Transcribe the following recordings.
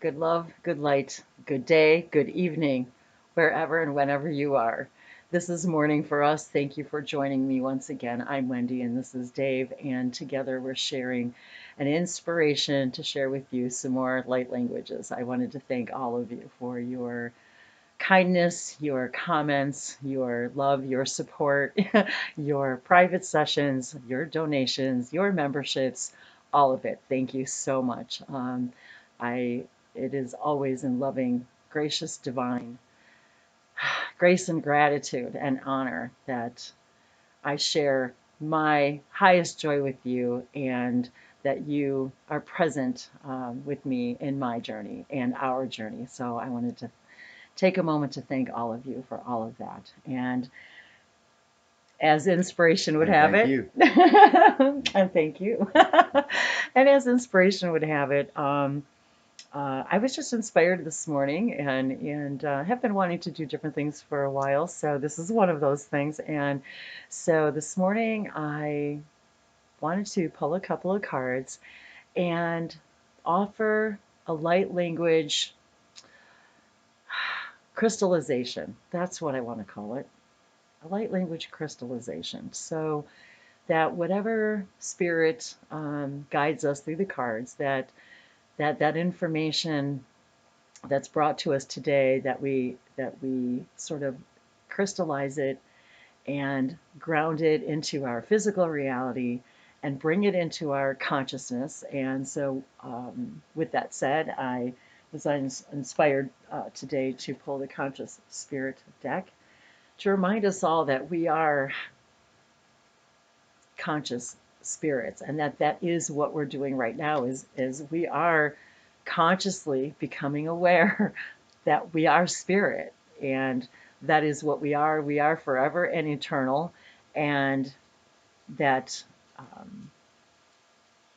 good love, good light, good day, good evening, wherever and whenever you are. This is morning for us. Thank you for joining me once again. I'm Wendy and this is Dave, and together we're sharing an inspiration to share with you some more light languages. I wanted to thank all of you for your kindness, your comments, your love, your support, your private sessions, your donations, your memberships, all of it. Thank you so much. I it is always in loving, gracious, divine grace and gratitude and honor that I share my highest joy with you and that you are present with me in my journey and our journey. So I wanted to take a moment to thank all of you for all of that. And as inspiration would And have thank it, you. and thank you. And as inspiration would have it, I was just inspired this morning and have been wanting to do different things for a while. So this is one of those things. And so this morning I wanted to pull a couple of cards and offer a light language crystallization. That's what I want to call it. A light language crystallization. So that whatever spirit guides us through the cards, that information that's brought to us today, that we sort of crystallize it and ground it into our physical reality and bring it into our consciousness. And so, with that said, I was inspired today to pull the Conscious Spirit deck to remind us all that we are conscious spirits and that is what we're doing right now is we are consciously becoming aware that we are spirit and that is what we are forever and eternal, and that um,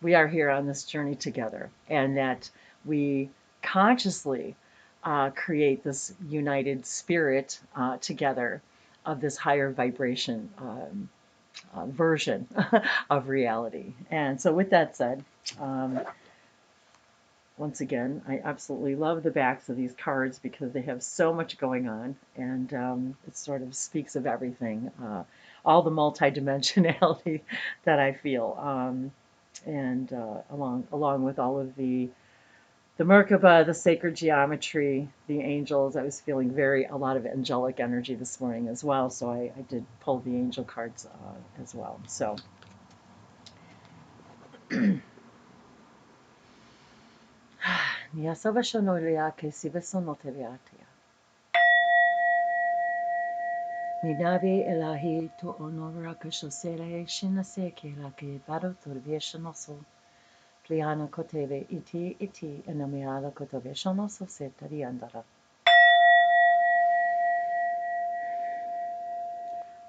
we are here on this journey together, and that we consciously create this united spirit together of this higher vibration version of reality. And so, with that said, um, once again, I absolutely love the backs of these cards because they have so much going on, and it sort of speaks of everything, all the multidimensionality that I feel, and along with all of the Merkaba, the sacred geometry, the angels. I was feeling a lot of angelic energy this morning as well, so I did pull the angel cards as well. So Niasavashonoria sivasonoteriatia. Minavi elahi to onora kashosere shinaseke lake baro turvieshanoso. Pliana koteve iti enamiala kotoveshanoso setariandara.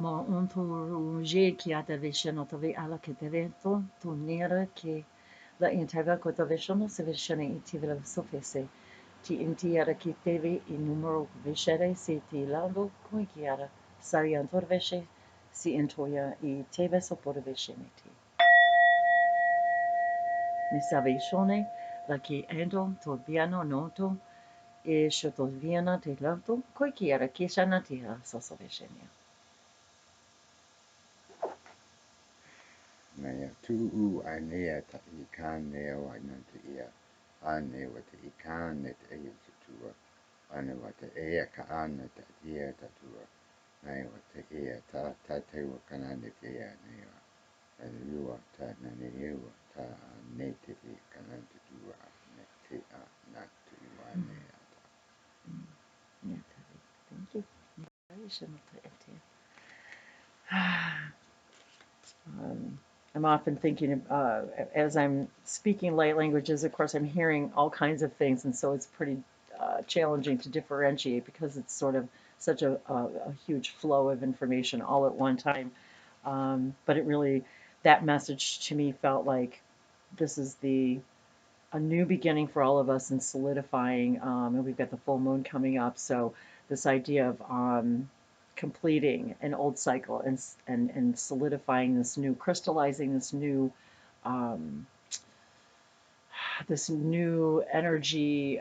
Ma unto je kiata veshanotovi ala ketevento tu nera ke la interva kotoveshanos veshane itivela sofese. Ti intiara ki teve in numero veshere si ti lando kuikiara sariantor veshe si intoya I teve sopor vesheniti. Mi savishone la ki endo to viano noto e shoto viana te lanto kuikiara kishana tira soso veshenia. Naya tu anea ta ikan nea wa nante ia. Ane wa te ikan ne te ea tutua. Ane wa te ea ka ana ta ia tatua. Naya wa te ea ta te wa kanane te ea nea. Ane lua ta nane ewa ta ne te e kanante tua. Ne te a na tu anea ta. Thank you. I'm often thinking, as I'm speaking light languages, of course, I'm hearing all kinds of things, and so it's pretty challenging to differentiate because it's sort of such a huge flow of information all at one time. But it really, that message to me felt like this is a new beginning for all of us and solidifying. And we've got the full moon coming up, so this idea of completing an old cycle and solidifying this new, crystallizing this new, um, this new energy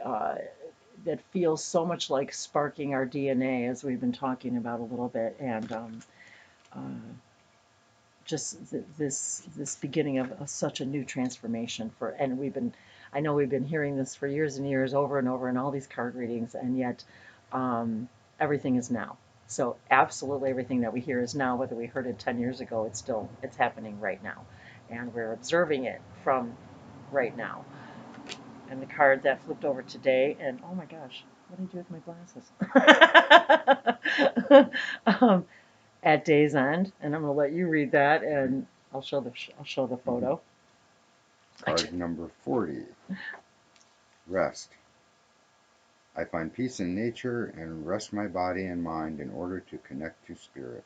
that feels so much like sparking our DNA, as we've been talking about a little bit, and uh, just this beginning of such a new transformation for. And I know we've been hearing this for years and years, over and over, in all these card readings, and yet um, everything is now. So absolutely everything that we hear is now. Whether we heard it 10 years ago, it's happening right now, and we're observing it from right now. And the card that flipped over today, and oh my gosh, what did I do with my glasses? At day's end, and I'm going to let you read that, and I'll show the photo. Card number 40. Rest. I find peace in nature and rest my body and mind in order to connect to spirit.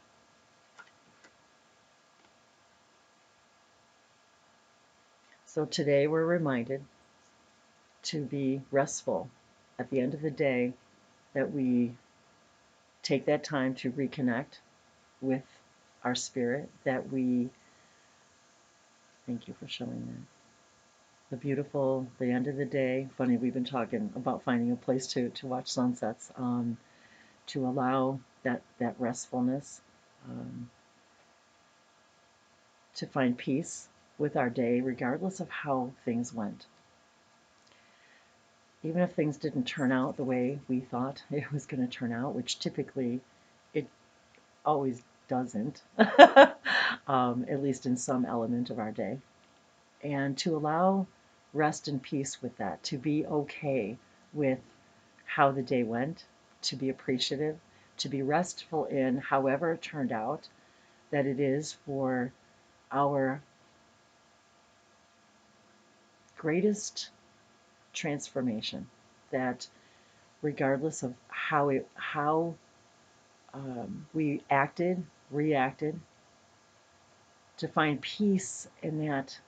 So today we're reminded to be restful at the end of the day, that we take that time to reconnect with our spirit, that we, thank you for showing that. The end of the day. Funny, we've been talking about finding a place to watch sunsets, to allow that restfulness, um, to find peace with our day, regardless of how things went. Even if things didn't turn out the way we thought it was going to turn out, which typically it always doesn't, at least in some element of our day. And to allow rest and peace with that, to be okay with how the day went, to be appreciative, to be restful in however it turned out, that it is for our greatest transformation, that regardless of how we acted, reacted, to find peace in that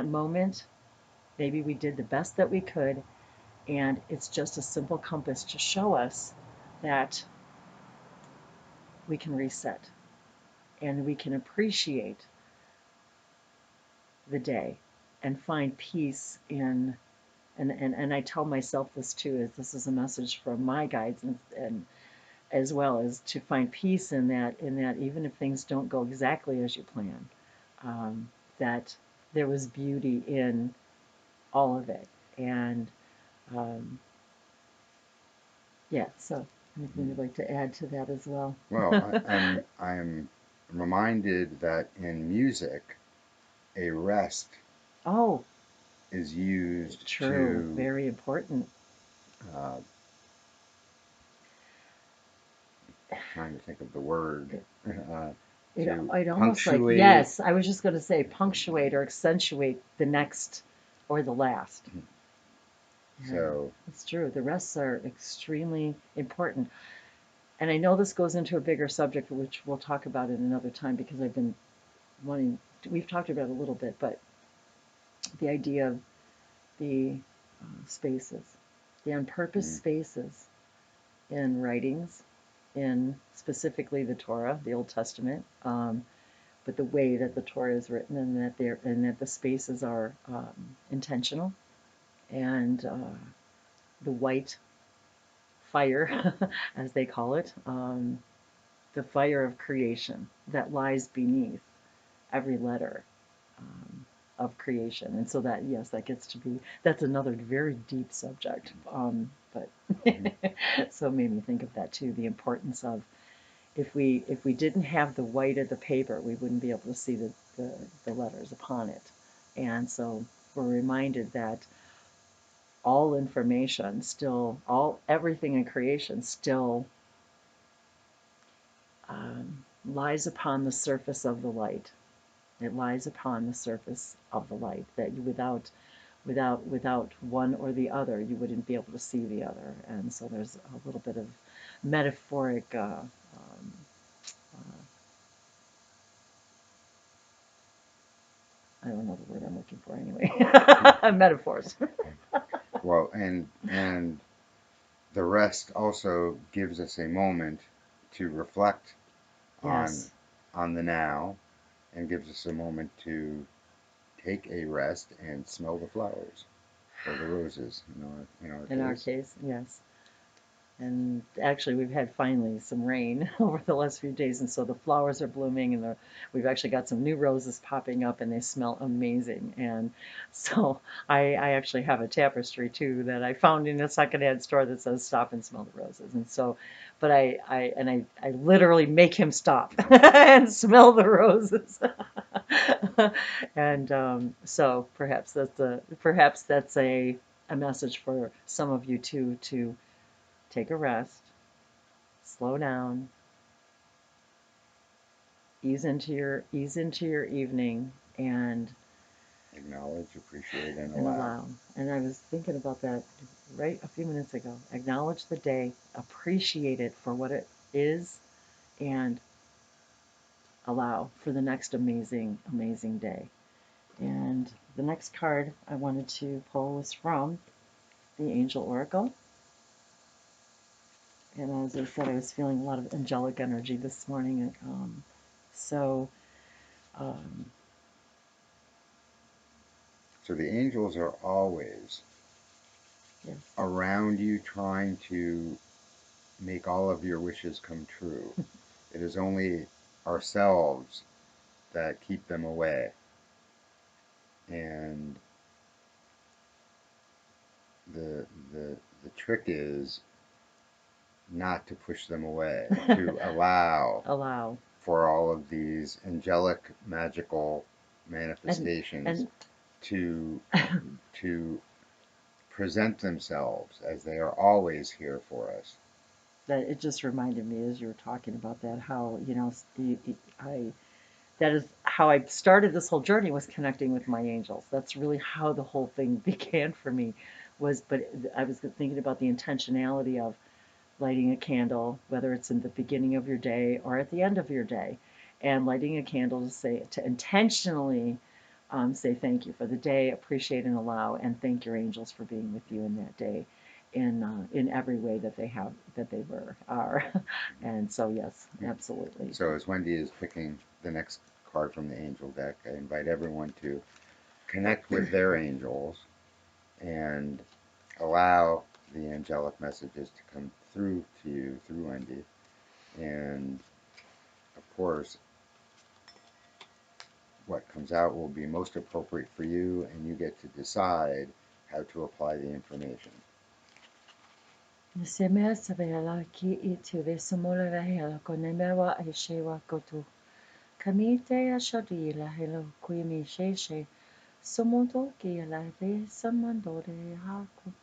moment. Maybe we did the best that we could, and it's just a simple compass to show us that we can reset and we can appreciate the day and find peace in. And I tell myself this too, as this is a message from my guides, and as well as to find peace in that even if things don't go exactly as you plan, that there was beauty in all of it. And um, yeah, so anything you'd like to add to that as well? Well, I'm reminded that in music, a rest Oh, is used true, to very important. uh, trying to think of the word to It almost like, punctuate. yes, I was just going to say punctuate or accentuate the next or the last. Yeah, So it's true. The rests are extremely important. And I know this goes into a bigger subject, which we'll talk about in another time, because I've been we've talked about it a little bit, but the idea of the spaces, the on purpose mm, spaces in writings, in specifically the Torah, the Old Testament, but the way that the Torah is written, and that the spaces are intentional, and the white fire, as they call it, the fire of creation that lies beneath every letter of creation. And so that, yes, that gets to be, that's another very deep subject. But mhm. so it made me think of that too, the importance of, if we didn't have the white of the paper, we wouldn't be able to see the letters upon it. And so we're reminded that all information still, everything in creation still lies upon the surface of the light. It lies upon the surface of the light, that you, without one or the other, you wouldn't be able to see the other. And so there's a little bit of metaphoric I don't know the word I'm looking for anyway. Metaphors. Well, and the rest also gives us a moment to reflect on Yes. on the now, and gives us a moment to take a rest and smell the flowers or the roses In our case, yes. And actually, we've had finally some rain over the last few days, and so the flowers are blooming, and we've actually got some new roses popping up, and they smell amazing. And so I actually have a tapestry too that I found in a secondhand store that says "Stop and smell the roses." And so, but I literally make him stop and smell the roses. And so perhaps that's a message for some of you too, to take a rest, slow down, ease into your evening, and acknowledge, appreciate, and and allow. allow. And I was thinking about that right a few minutes ago. Acknowledge the day, appreciate it for what it is, and allow for the next amazing, amazing day. And the next card I wanted to pull was from the Angel Oracle. And as I said, I was feeling a lot of angelic energy this morning. So um, So the angels are always yes. around you trying to make all of your wishes come true. It is only ourselves that keep them away. And the the trick is not to push them away, to Allow. for all of these angelic magical manifestations And to to present themselves as they are always here for us. that it just reminded me as you were talking about that, how I that is how I started this whole journey, was connecting with my angels. That's really how the whole thing began for me. But I was thinking about the intentionality of lighting a candle, whether it's in the beginning of your day or at the end of your day, and lighting a candle to intentionally say thank you for the day, appreciate and allow, and thank your angels for being with you in that day, in every way that they are. And so yes, absolutely. So as Wendy is picking the next card from the angel deck, I invite everyone to connect with their angels and allow the angelic messages to come through to you through Wendy. And of course, what comes out will be most appropriate for you, and you get to decide how to apply the information. Semesa vela ki itu vesamola vela konemewa eshewa kotu. Kamite ashadila hello kuimi sheshe. Somoto ki la ve samandore haku.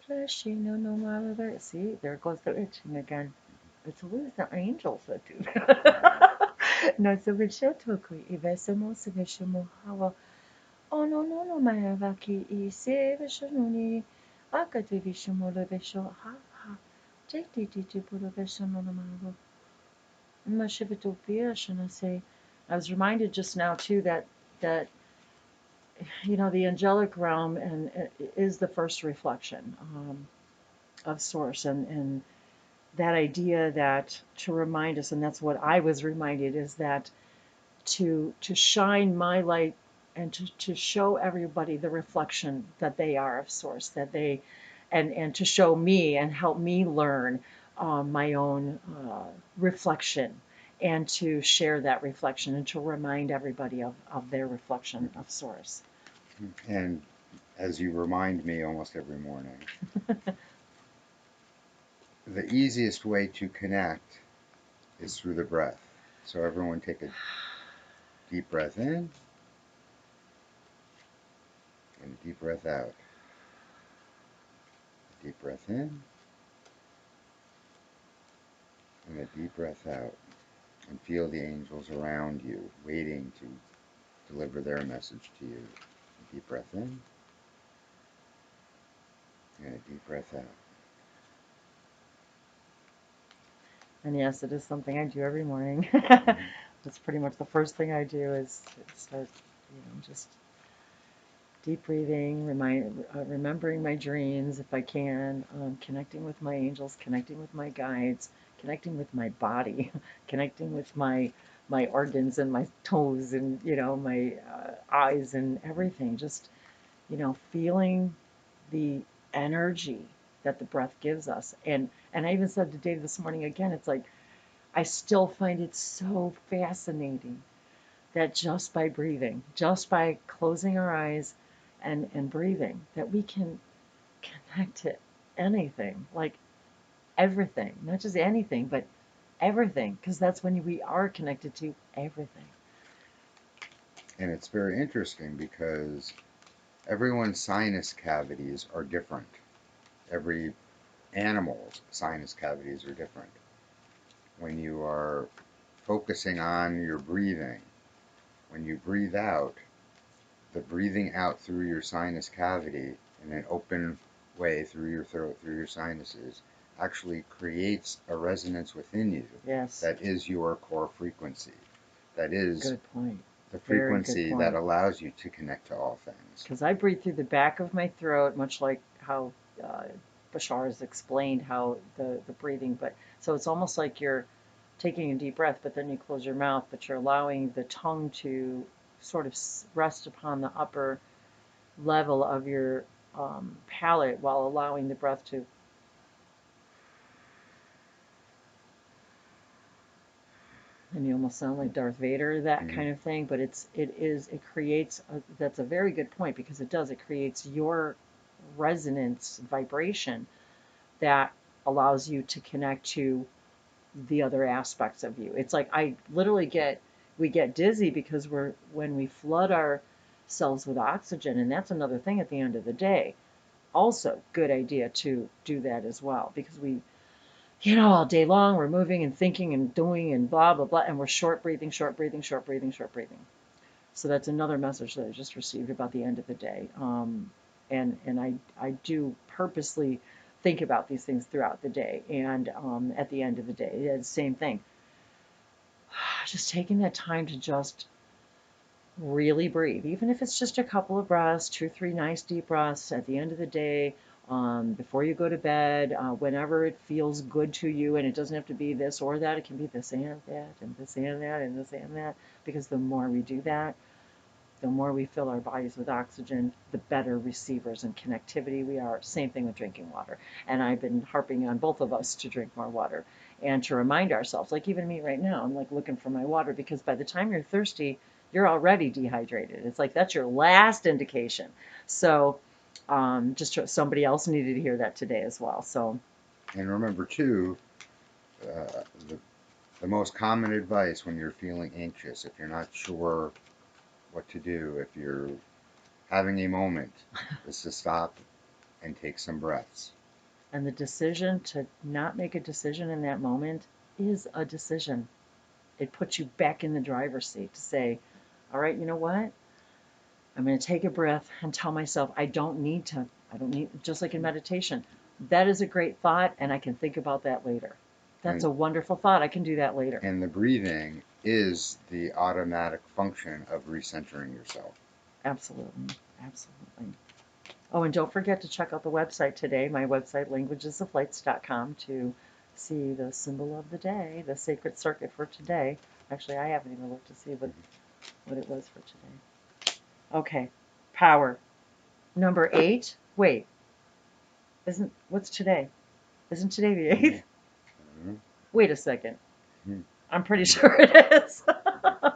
Flashino no mara. See, there goes the itching again. It's always the angels that do that. No, so vishotoku ivesamo sevishimo hawa. Oh no maeva ki I se vishonuni. Akatu vishimo le visho ha ha. JTT puro vishono no mara. Mashibitopia shana say. I was reminded just now too that the angelic realm and is the first reflection of source, and that idea that to remind us, and that's what I was reminded, is that to shine my light and to show everybody the reflection that they are of source, that they and to show me and help me learn my own reflection, and to share that reflection and to remind everybody of their reflection of source. And as you remind me almost every morning, the easiest way to connect is through the breath. So everyone take a deep breath in and a deep breath out. A deep breath in and a deep breath out. And feel the angels around you waiting to deliver their message to you. A deep breath in and a deep breath out. And yes, it is something I do every morning. That's pretty much the first thing I do, is start, just deep breathing, remembering my dreams if I can, connecting with my angels, connecting with my guides, connecting with my body, connecting with my my organs and my toes and, my eyes and everything. Just, feeling the energy that the breath gives us. And I even said to Dave this morning again, it's like I still find it so fascinating that just by breathing, just by closing our eyes and breathing, that we can connect to anything, like everything, not just anything, but everything, because that's when we are connected to everything. And it's very interesting because everyone's sinus cavities are different. Every animal's sinus cavities are different. When you are focusing on your breathing, when you breathe out, the breathing out through your sinus cavity in an open way through your throat, through your sinuses, actually creates a resonance within you. Yes. That is your core frequency. That is good point. The Very good frequency point. that allows you to connect to all things. Because I breathe through the back of my throat, much like how Bashar has explained how the breathing, but so it's almost like you're taking a deep breath, but then you close your mouth, but you're allowing the tongue to sort of rest upon the upper level of your palate while allowing the breath to. And you almost sound like Darth Vader, that kind of thing. But it creates. That's a very good point because it creates your resonance vibration that allows you to connect to the other aspects of you. It's like I literally we get dizzy because when we flood ourselves with oxygen, and that's another thing at the end of the day. Also, good idea to do that as well because all day long we're moving and thinking and doing and blah blah blah, and we're short breathing, short breathing, short breathing, short breathing. So that's another message that I just received about the end of the day. And I do purposely think about these things throughout the day. And at the end of the day, it's the same thing. Just taking that time to just really breathe, even if it's just a couple of breaths, 2, 3 nice deep breaths at the end of the day, before you go to bed, whenever it feels good to you, and it doesn't have to be this or that, it can be this and that, and this and that, and this and that, because the more we do that, the more we fill our bodies with oxygen, the better receivers and connectivity we are. Same thing with drinking water. And I've been harping on both of us to drink more water and to remind ourselves, like even me right now, I'm like looking for my water because by the time you're thirsty, you're already dehydrated. It's like that's your last indication. So just somebody else needed to hear that today as well. So, and remember too, the most common advice when you're feeling anxious, if you're not sure what to do, if you're having a moment, is to stop and take some breaths. And the decision to not make a decision in that moment is a decision. It puts you back in the driver's seat to say, all right, you know what? I'm going to take a breath and tell myself I don't need, just like in meditation, that is a great thought and I can think about that later. That's a wonderful thought. I can do that later. And the breathing is the automatic function of recentering yourself. Absolutely. Absolutely. Oh, and don't forget to check out the website today, my website, languagesoflights.com, to see the symbol of the day, the sacred circuit for today. Actually, I haven't even looked to see what it was for today. Okay, power. Number 8. Wait, what's today? Isn't today the 8th? Wait a second. I'm pretty sure it is.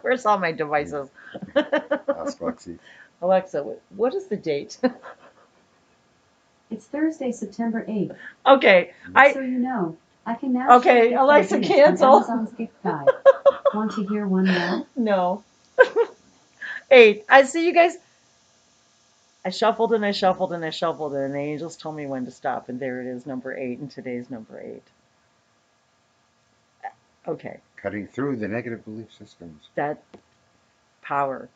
Where's all my devices? Ask Lexi. Alexa, what is the date? It's Thursday, September 8th. Okay. So you know, I can now Okay, share Alexa, gift cancel. from Amazon's gift guide. Want to hear one now? No. 8. I see you guys. I shuffled and I shuffled and I shuffled, and the angels told me when to stop, and there it is, number 8, and today's number 8. Okay. Cutting through the negative belief systems. That power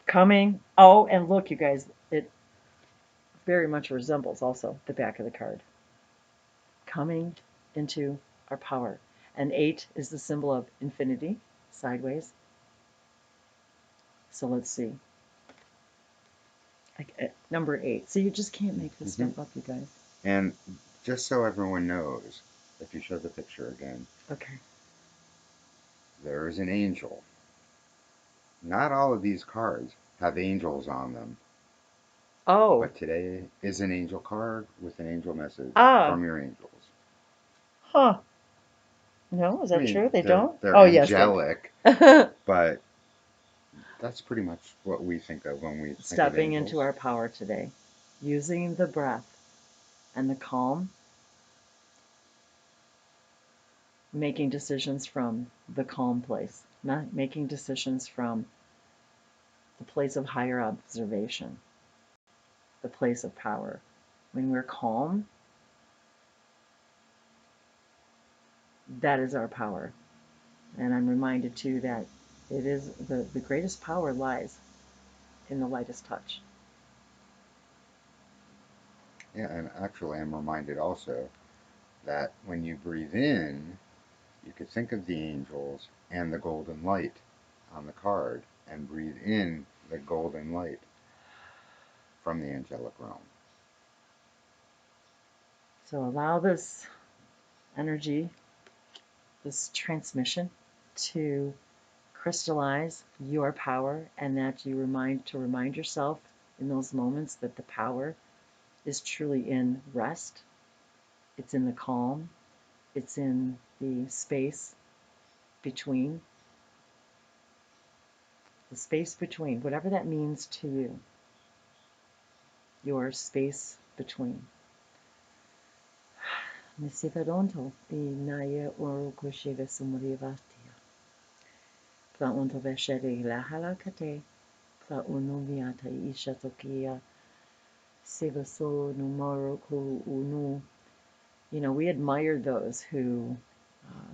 coming. Oh, and look, you guys, it very much resembles also the back of the card. Coming into our power. And 8 is the symbol of infinity, sideways. So let's see. Number 8. So you just can't make this stuff up, you guys. And just so everyone knows, if you show the picture again. Okay. there is an angel. Not all of these cards have angels on them, Oh, but today is an angel card with an angel message ah, from your angels. huh. No, is I that mean, true? They don't? they're Oh, yes, they angelic, but that's pretty much what we think of when we think of Stepping angels. into our power today, using the breath and the calm, making decisions from the calm place, not making decisions from the place of higher observation, the place of power. When we're calm, that is our power. And I'm reminded too that it is the greatest power lies in the lightest touch. Yeah, and actually, I'm reminded also that when you breathe in, you could think of the angels and the golden light on the card and breathe in the golden light from the angelic realm. So allow this energy, this transmission to crystallize your power, and that you remind yourself in those moments that the power is truly in rest. It's in the calm. It's in the space between. The space between, whatever that means to you. Your space between. Nesiveronto inaya orokusheve sumurivatia. Pla unto veshere la halakate. Pla unuviata ishatokia. Sevaso numoroku unu. You know, we admire those who,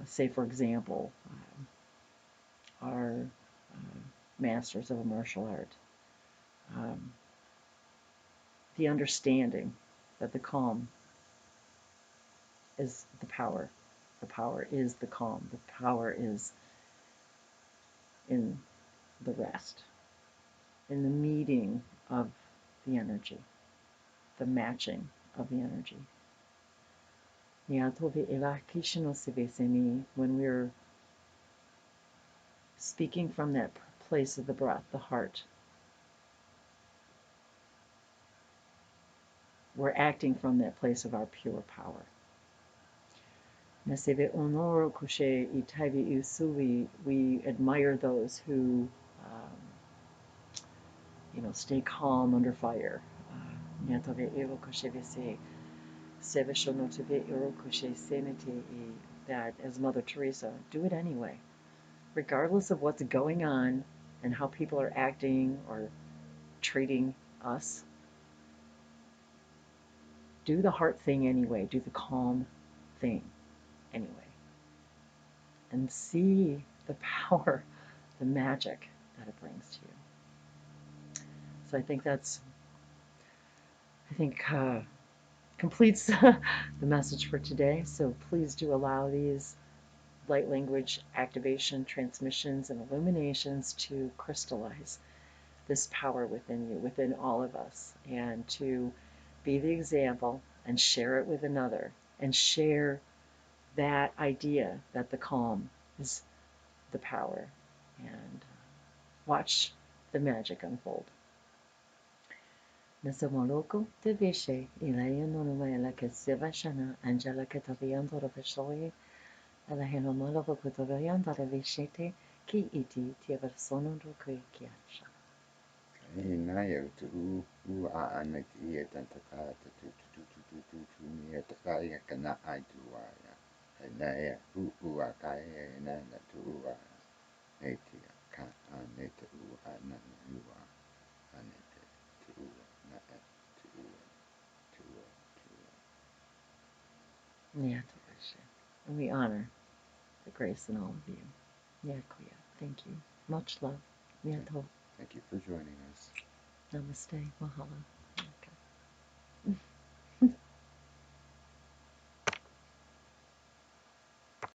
say, for example, are masters of a martial art. Um, the understanding that the calm is the power. The power is the calm. The power is in the rest, in the meeting of the energy, the matching of the energy. When we're speaking from that place of the breath, the heart, we're acting from that place of our pure power. We admire those who, stay calm under fire. That, as Mother Teresa, do it anyway, regardless of what's going on and how people are acting or treating us. Do the heart thing anyway. Do the calm thing anyway. And see the power, the magic that it brings to you. So I think completes the message for today. So please do allow these light language activation, transmissions, and illuminations to crystallize this power within you, within all of us, and to be the example and share it with another, and share that idea that the calm is the power, and watch the magic unfold. Nasamoloko te vishe ilaya nonuela ke sivashana angela ke taviando roveshoye alaheno malavo kutovianda revishete ki iti tiaversono rokuikiacha. Inaya tu a anak ia tantaka tu mia takaya kana aituaya. Inaya a kaya na tu a netia ka anete na nua anete tu na tu And we honor the grace in all of you. Nyakuya. Thank you. Much love. Nyato. Thank you for joining us. Namaste. Mahalo.